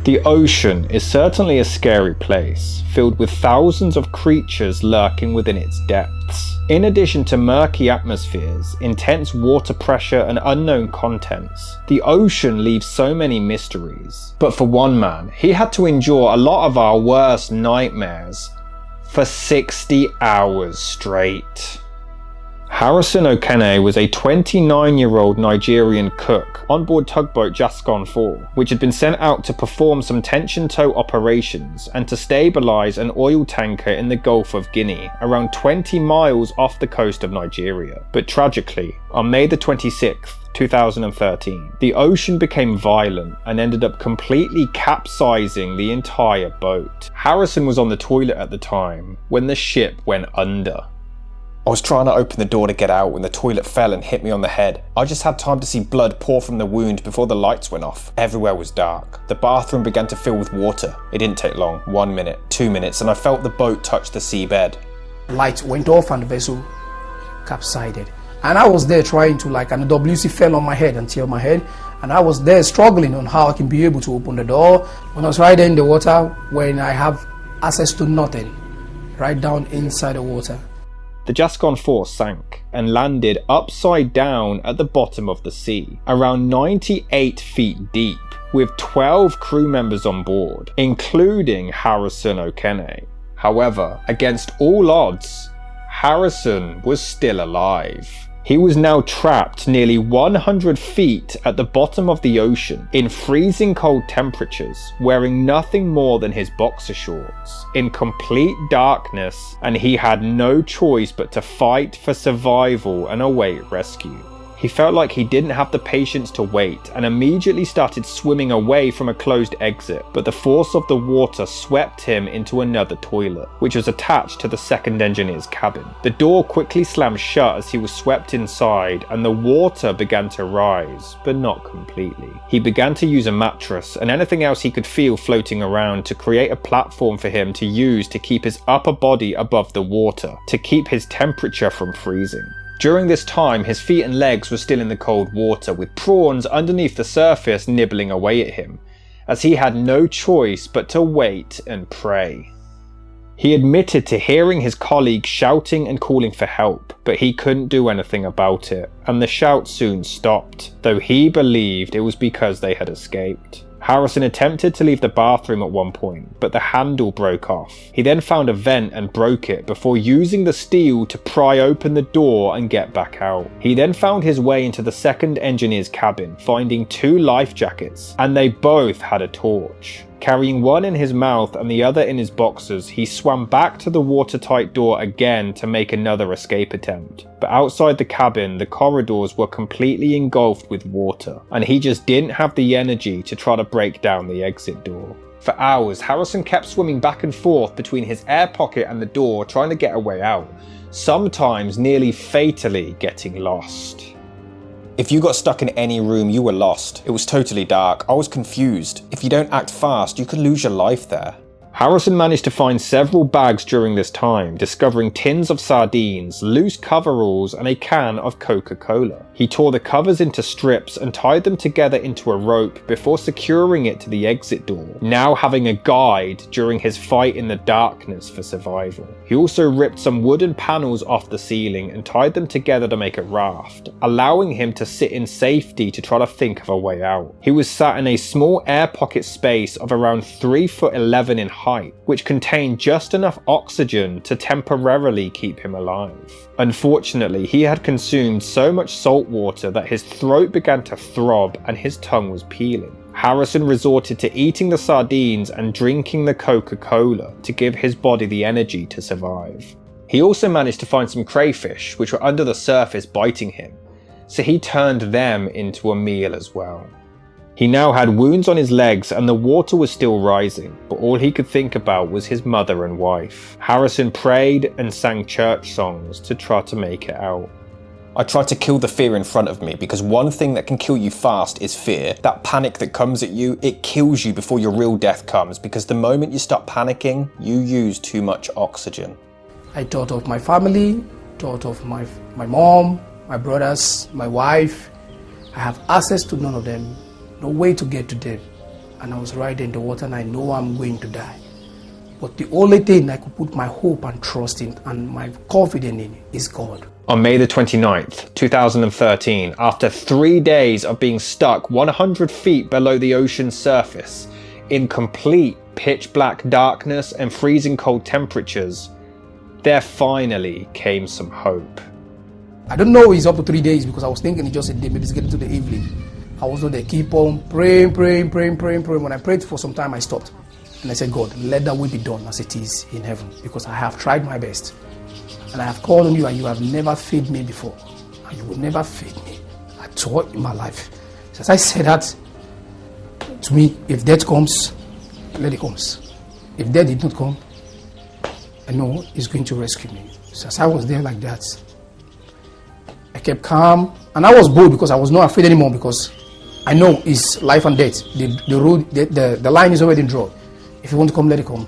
The ocean is certainly a scary place, filled with thousands of creatures lurking within its depths. In addition to murky atmospheres, intense water pressure and unknown contents, the ocean leaves so many mysteries. But for one man, he had to endure a lot of our worst nightmares for 60 hours straight. Harrison Okene was a 29-year-old Nigerian cook on board tugboat Sunken 4, which had been sent out to perform some tension tow operations and to stabilise an oil tanker in the Gulf of Guinea, around 20 miles off the coast of Nigeria. But tragically, on May the 26th, 2013, the ocean became violent and ended up completely capsizing the entire boat. Harrison was on the toilet at the time when the ship went under. I was trying to open the door to get out when the toilet fell and hit me on the head. I just had time to see blood pour from the wound before the lights went off. Everywhere was dark. The bathroom began to fill with water. It didn't take long, 1 minute, 2 minutes, and I felt the boat touch the seabed. Lights went off and the vessel capsized. And I was there trying to, and the WC fell on my head and tear my head. And I was there struggling on how I can be able to open the door. When I was right there in the water, when I have access to nothing, right down inside the water. The Sunken 4 sank and landed upside down at the bottom of the sea, around 98 feet deep, with 12 crew members on board, including Harrison Okene. However, against all odds, Harrison was still alive. He was now trapped nearly 100 feet at the bottom of the ocean in freezing cold temperatures, wearing nothing more than his boxer shorts, in complete darkness, and he had no choice but to fight for survival and await rescue. He felt like he didn't have the patience to wait and immediately started swimming away from a closed exit, but the force of the water swept him into another toilet, which was attached to the second engineer's cabin. The door quickly slammed shut as he was swept inside, and the water began to rise, but not completely. He began to use a mattress and anything else he could feel floating around to create a platform for him to use to keep his upper body above the water, to keep his temperature from freezing. During this time, his feet and legs were still in the cold water, with prawns underneath the surface nibbling away at him, as he had no choice but to wait and pray. He admitted to hearing his colleagues shouting and calling for help, but he couldn't do anything about it, and the shouts soon stopped, though he believed it was because they had escaped. Harrison attempted to leave the bathroom at one point, but the handle broke off. He then found a vent and broke it before using the steel to pry open the door and get back out. He then found his way into the second engineer's cabin, finding 2 life jackets, and they both had a torch. Carrying one in his mouth and the other in his boxers, he swam back to the watertight door again to make another escape attempt. But outside the cabin, the corridors were completely engulfed with water, and he just didn't have the energy to try to break down the exit door. For hours, Harrison kept swimming back and forth between his air pocket and the door, trying to get a way out, sometimes nearly fatally getting lost. If you got stuck in any room, you were lost. It was totally dark. I was confused. If you don't act fast, you could lose your life there. Harrison managed to find several bags during this time, discovering tins of sardines, loose coveralls, and a can of Coca-Cola. He tore the covers into strips and tied them together into a rope before securing it to the exit door, now having a guide during his fight in the darkness for survival. He also ripped some wooden panels off the ceiling and tied them together to make a raft, allowing him to sit in safety to try to think of a way out. He was sat in a small air pocket space of around 3'11" in height, which contained just enough oxygen to temporarily keep him alive. Unfortunately, he had consumed so much salt water that his throat began to throb and his tongue was peeling. Harrison resorted to eating the sardines and drinking the Coca-Cola to give his body the energy to survive. He also managed to find some crayfish which were under the surface biting him, so he turned them into a meal as well. He now had wounds on his legs and the water was still rising, but all he could think about was his mother and wife. Harrison prayed and sang church songs to try to make it out. I tried to kill the fear in front of me, because one thing that can kill you fast is fear. That panic that comes at you, it kills you before your real death comes, because the moment you start panicking, you use too much oxygen. I thought of my family, thought of my mom, my brothers, my wife. I have access to none of them. No way to get to them. and I was right in the water, and I know I'm going to die. But the only thing I could put my hope and trust in and my confidence in is God. On May the 29th, 2013, after 3 days of being stuck 100 feet below the ocean's surface, in complete pitch black darkness and freezing cold temperatures, there finally came some hope. I don't know it's up to 3 days because I was thinking it's just a day, maybe it's getting to the evening. I was on there, keep on praying. When I prayed for some time, I stopped. And I said, God, let that will be done as it is in heaven, because I have tried my best. And I have called on you, and you have never failed me before. And you will never fail me at all in my life. So as I said that, to me, if death comes, let it come. If death did not come, I know He's going to rescue me. So as I was there like that, I kept calm, and I was bold because I was not afraid anymore, because I know it's life and death. The line is already drawn. If you want to come, let it come.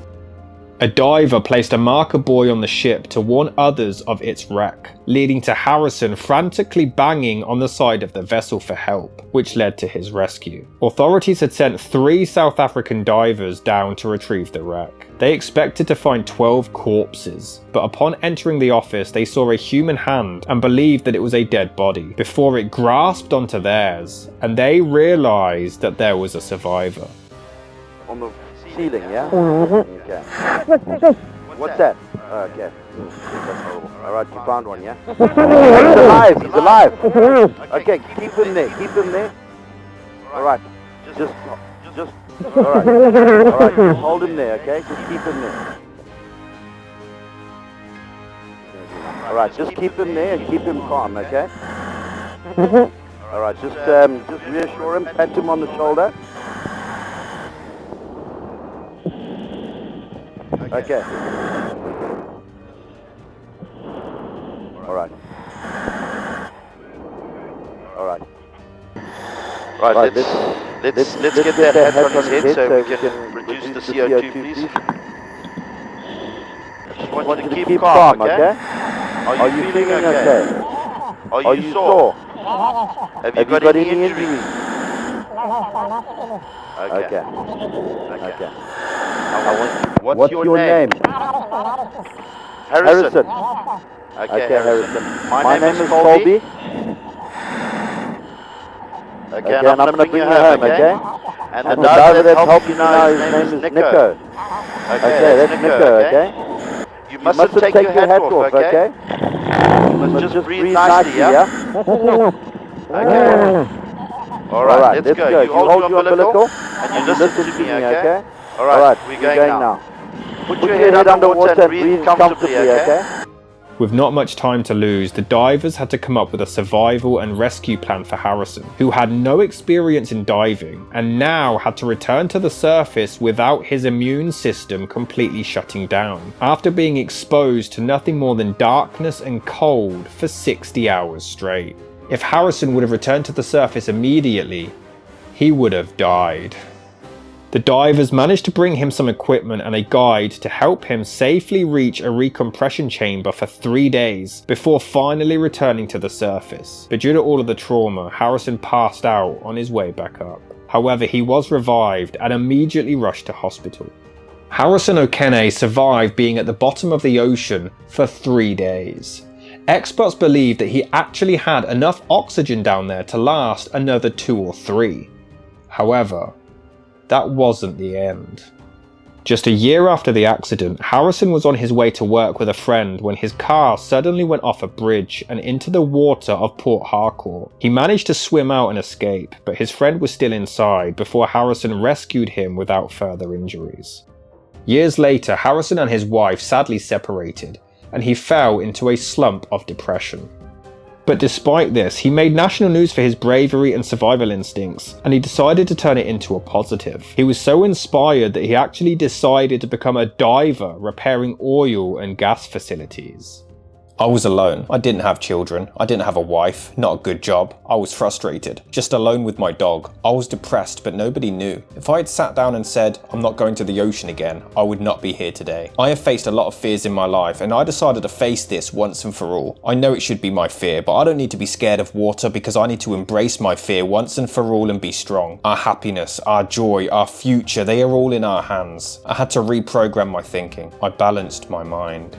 A diver placed a marker buoy on the ship to warn others of its wreck, leading to Harrison frantically banging on the side of the vessel for help, which led to his rescue. Authorities had sent 3 South African divers down to retrieve the wreck. They expected to find 12 corpses, but upon entering the office they saw a human hand and believed that it was a dead body, before it grasped onto theirs, and they realised that there was a survivor. On the ceiling, yeah? Okay. What's that? Okay. That's horrible. Alright, you found one, yeah? He's alive! Okay, keep him there. Alright, just, alright, just hold him there, okay? Just keep him there. Alright, just keep him there and keep him calm, okay? Alright, just reassure him, pat him on the shoulder. Okay. Alright. Right, let's get that hat on his head so we can reduce the CO2, please. Just want you to keep calm, okay? Are you feeling okay? Are you sore? Have you got any injuries? Okay. What's your name? Harrison. Okay, Harrison. My name is Colby. Okay, and I'm going to bring you home, okay? And the diver that helped you now, his name is Nico. Okay, that's Nico, okay? You mustn't take your hat off, okay? You must just breathe nicely, yeah? Okay. Alright, let's go. You hold your umbilical and you listen to me, okay? Alright, we're going now. Put your head underwater and breathe comfortably, okay? With not much time to lose, the divers had to come up with a survival and rescue plan for Harrison, who had no experience in diving and now had to return to the surface without his immune system completely shutting down, after being exposed to nothing more than darkness and cold for 60 hours straight. If Harrison would have returned to the surface immediately, he would have died. The divers managed to bring him some equipment and a guide to help him safely reach a recompression chamber for 3 days before finally returning to the surface. But due to all of the trauma, Harrison passed out on his way back up. However, he was revived and immediately rushed to hospital. Harrison Okene survived being at the bottom of the ocean for 3 days. Experts believe that he actually had enough oxygen down there to last another 2 or 3. However, that wasn't the end. Just a year after the accident, Harrison was on his way to work with a friend when his car suddenly went off a bridge and into the water of Port Harcourt. He managed to swim out and escape, but his friend was still inside before Harrison rescued him without further injuries. Years later, Harrison and his wife sadly separated, and he fell into a slump of depression. But despite this, he made national news for his bravery and survival instincts, and he decided to turn it into a positive. He was so inspired that he actually decided to become a diver repairing oil and gas facilities. I was alone. I didn't have children. I didn't have a wife. Not a good job. I was frustrated. Just alone with my dog. I was depressed, but nobody knew. If I had sat down and said, I'm not going to the ocean again, I would not be here today. I have faced a lot of fears in my life, and I decided to face this once and for all. I know it should be my fear, but I don't need to be scared of water because I need to embrace my fear once and for all and be strong. Our happiness, our joy, our future, they are all in our hands. I had to reprogram my thinking. I balanced my mind.